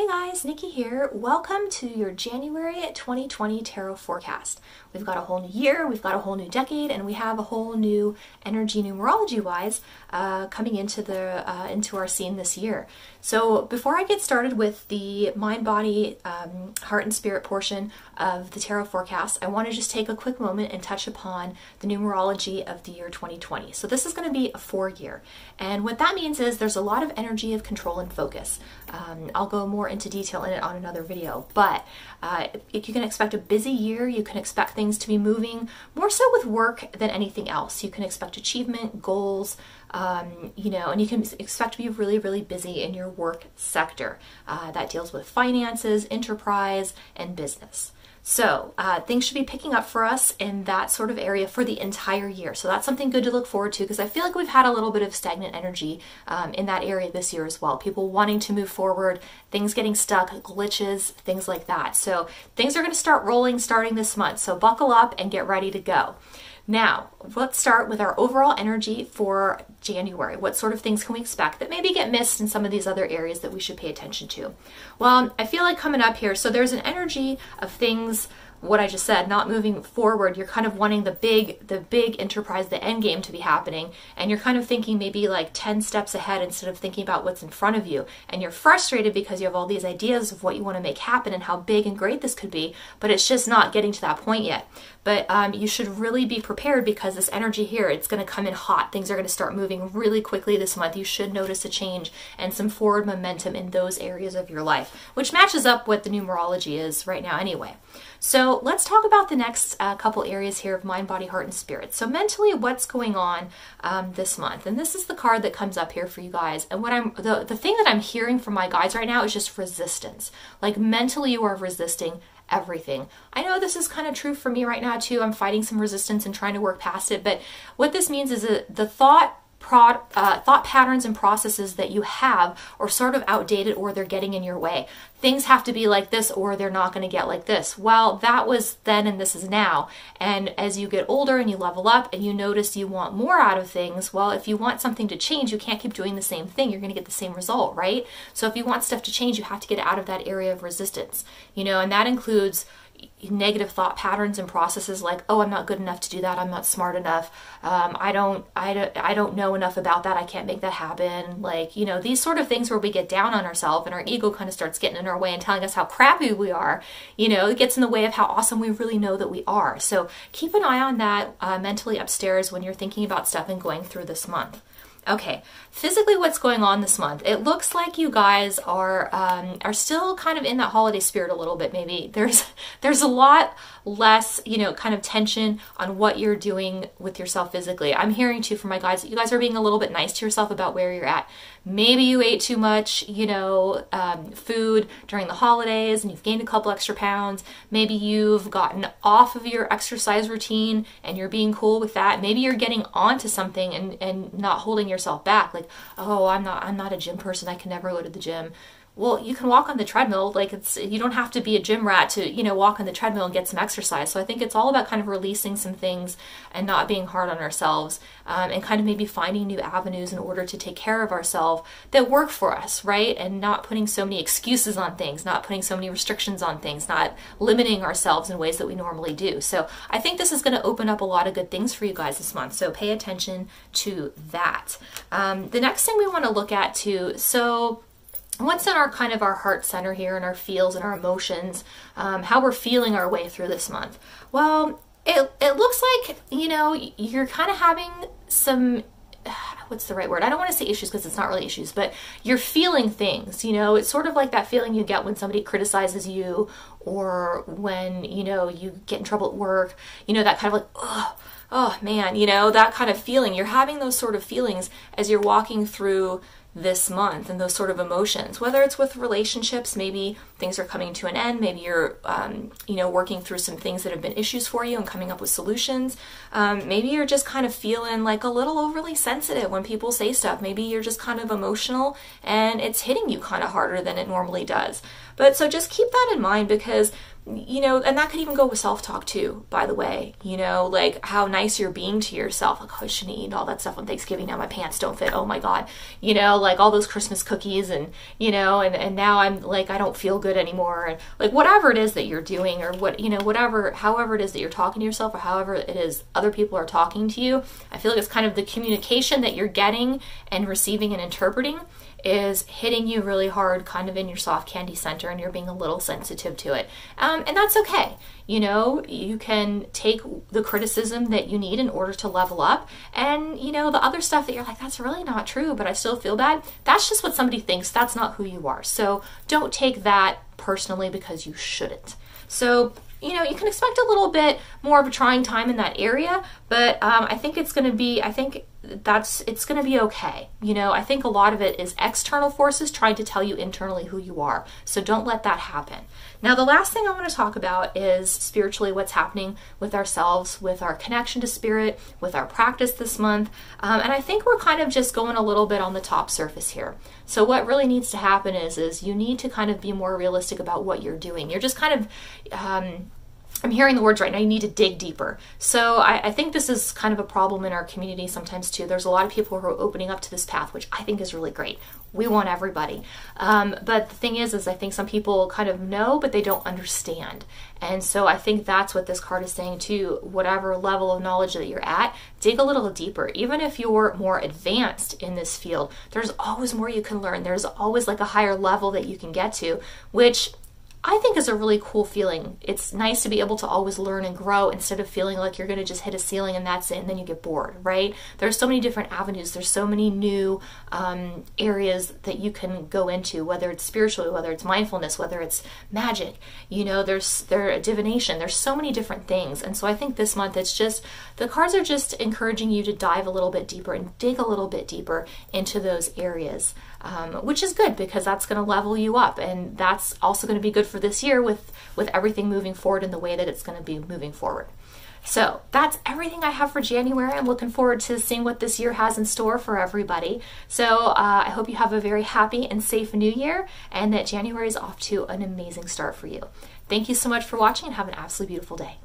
guys, Nikki here. Welcome to your January 2020 tarot forecast. We've got a whole new year, we've got a whole new decade, and we have a whole new energy numerology-wise coming into our scene this year. So before I get started with the mind, body, heart, and spirit portion of the tarot forecast, I want to just take a quick moment and touch upon the numerology of the year 2020. So this is going to be a 4-year, and what that means is there's a lot of energy of control and focus. I'll go more into detail in it on another video, but you can expect a busy year. You can expect things to be moving more so with work than anything else. You can expect achievement, goals, and you can expect to be really, really busy in your work sector. That deals with finances, enterprise, and business. So things should be picking up for us in that sort of area for the entire year. So that's something good to look forward to, because I feel like we've had a little bit of stagnant energy in that area this year as well. People wanting to move forward, things getting stuck, glitches, things like that. So things are going to start rolling starting this month. So buckle up and get ready to go. Now, let's start with our overall energy for January. What sort of things can we expect that maybe get missed in some of these other areas that we should pay attention to? Well, I feel like coming up here, so there's an energy of things, what I just said, not moving forward. You're kind of wanting the big enterprise, the end game to be happening, and you're kind of thinking maybe like 10 steps ahead instead of thinking about what's in front of you. And you're frustrated because you have all these ideas of what you want to make happen and how big and great this could be, but it's just not getting to that point yet. But you should really be prepared, because this energy here, it's going to come in hot. Things are going to start moving really quickly this month. You should notice a change and some forward momentum in those areas of your life, which matches up what the numerology is right now anyway. So let's talk about the next couple areas here of mind, body, heart, and spirit. So mentally, what's going on this month? And this is the card that comes up here for you guys. And what the thing that I'm hearing from my guides right now is just resistance. Like mentally, you are resisting everything. I know this is kind of true for me right now too. I'm fighting some resistance and trying to work past it. But what this means is that the thought patterns and processes that you have are sort of outdated, or they're getting in your way. Things have to be like this or they're not going to get like this. Well, that was then and this is now. And as you get older and you level up and you notice you want more out of things, well, if you want something to change, you can't keep doing the same thing. You're going to get the same result, right? So if you want stuff to change, you have to get out of that area of resistance, and that includes negative thought patterns and processes like, oh, I'm not good enough to do that. I'm not smart enough. I don't know enough about that. I can't make that happen. Like, these sort of things where we get down on ourselves and our ego kind of starts getting in our way and telling us how crappy we are. It gets in the way of how awesome we really know that we are. So keep an eye on that mentally upstairs when you're thinking about stuff and going through this month. Okay, physically, what's going on this month? It looks like you guys are still kind of in that holiday spirit a little bit. Maybe there's a lot less, kind of tension on what you're doing with yourself physically. I'm hearing too from my guides that you guys are being a little bit nice to yourself about where you're at. Maybe you ate too much, food during the holidays and you've gained a couple extra pounds. Maybe you've gotten off of your exercise routine and you're being cool with that. Maybe you're getting onto something and not holding yourself back. Like, oh, I'm not a gym person. I can never go to the gym. Well, you can walk on the treadmill. Like, you don't have to be a gym rat to, walk on the treadmill and get some exercise. So I think it's all about kind of releasing some things and not being hard on ourselves, and kind of maybe finding new avenues in order to take care of ourselves that work for us, right? And not putting so many excuses on things, not putting so many restrictions on things, not limiting ourselves in ways that we normally do. So I think this is going to open up a lot of good things for you guys this month. So pay attention to that. The next thing we want to look at too, so what's in our kind of our heart center here and our feels and our emotions, how we're feeling our way through this month? Well, it looks like, you're kind of having some, what's the right word? I don't want to say issues because it's not really issues, but you're feeling things, it's sort of like that feeling you get when somebody criticizes you, or when, you get in trouble at work, that kind of like, oh man, that kind of feeling. You're having those sort of feelings as you're walking through this month, and those sort of emotions, whether it's with relationships, maybe things are coming to an end, maybe you're working through some things that have been issues for you and coming up with solutions. Maybe you're just kind of feeling like a little overly sensitive when people say stuff. Maybe you're just kind of emotional and it's hitting you kind of harder than it normally does. But so just keep that in mind, because you know, and that could even go with self-talk too, by the way, you know, like how nice you're being to yourself. Like, oh, I shouldn't eat all that stuff on Thanksgiving. Now my pants don't fit. Oh my God. You know, like all those Christmas cookies and, you know, and now I'm like, I don't feel good anymore. And like whatever it is that you're doing, or what, you know, whatever, however it is that you're talking to yourself, or however it is other people are talking to you, I feel like it's kind of the communication that you're getting and receiving and interpreting is hitting you really hard kind of in your soft candy center, and you're being a little sensitive to it. And that's okay. You know, you can take the criticism that you need in order to level up. And, you know, the other stuff that you're like, that's really not true, but I still feel bad. That's just what somebody thinks. That's not who you are. So don't take that personally, because you shouldn't. So, you know, you can expect a little bit more of a trying time in that area, but I think it's going to be, it's going to be okay. You know, I think a lot of it is external forces trying to tell you internally who you are. So don't let that happen. Now, the last thing I want to talk about is spiritually what's happening with ourselves, with our connection to spirit, with our practice this month. And I think we're kind of just going a little bit on the top surface here. So what really needs to happen is you need to kind of be more realistic about what you're doing. You're just kind of, I'm hearing the words right now, you need to dig deeper. So I think this is kind of a problem in our community sometimes too. There's a lot of people who are opening up to this path, which I think is really great. We want everybody. But the thing is I think some people kind of know, but they don't understand. And so I think that's what this card is saying too. Whatever level of knowledge that you're at, dig a little deeper. Even if you're more advanced in this field, there's always more you can learn. There's always like a higher level that you can get to, which I think is a really cool feeling. It's nice to be able to always learn and grow instead of feeling like you're going to just hit a ceiling and that's it, and then you get bored, right? There's so many different avenues. There's so many new areas that you can go into, whether it's spiritually, whether it's mindfulness, whether it's magic, you know, there's divination. There's so many different things. And so I think this month it's just, the cards are just encouraging you to dive a little bit deeper and dig a little bit deeper into those areas. Which is good, because that's going to level you up, and that's also going to be good for this year with everything moving forward in the way that it's going to be moving forward. So that's everything I have for January. I'm looking forward to seeing what this year has in store for everybody. So I hope you have a very happy and safe new year, and that January is off to an amazing start for you. Thank you so much for watching, and have an absolutely beautiful day.